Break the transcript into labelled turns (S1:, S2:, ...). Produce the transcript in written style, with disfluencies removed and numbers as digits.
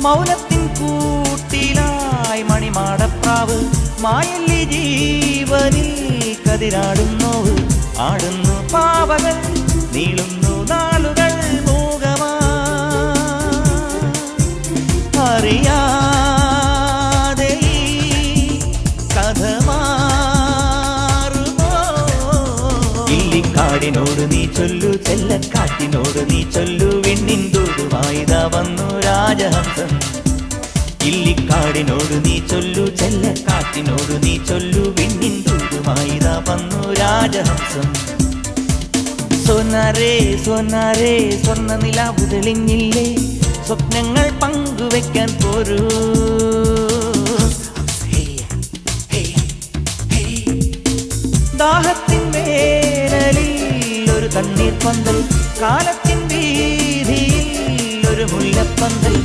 S1: മൗനത്തിൻ കൂട്ടിലായി മണിമാടപ്രാവ് മായല്ലി ജീവനിൽ കതിരാടുന്നു ആടുന്നു പാവകൾ നീളുന്നു നാളുകൾ മൂകമാ അറിയാതെ കഥ മാറുമോ ഇല്ലിക്കാടിനോട് നീ ചൊല്ലു ചെല്ലക്കാട്ടിനോട് നീ ചൊല്ലു വിണ്ണിൻ ദൂതുമായിതാ വന്നു രാജഹംസം ഇല്ലിക്കാടിനോട് നീ ചൊല്ലു ചെല്ലക്കാട്ടിനോട് നീ ചൊല്ലു വിണ്ണിൻ ദൂതുമായിതാ വന്നു രാജഹംസം സോനാരേ സോനാരേ സ്വർണ്ണ നിലാവു തെളിഞ്ഞില്ലേ സ്വപ്നങ്ങൾ പങ്കുവെക്കാൻ പോരൂ ദാഹത്തിൻ വേനലിൽ ഒരു തണ്ണീർ പന്തൽ കാലത്തിൻ വീതിയിൽ ഒരു മുല്ലപ്പന്തൽ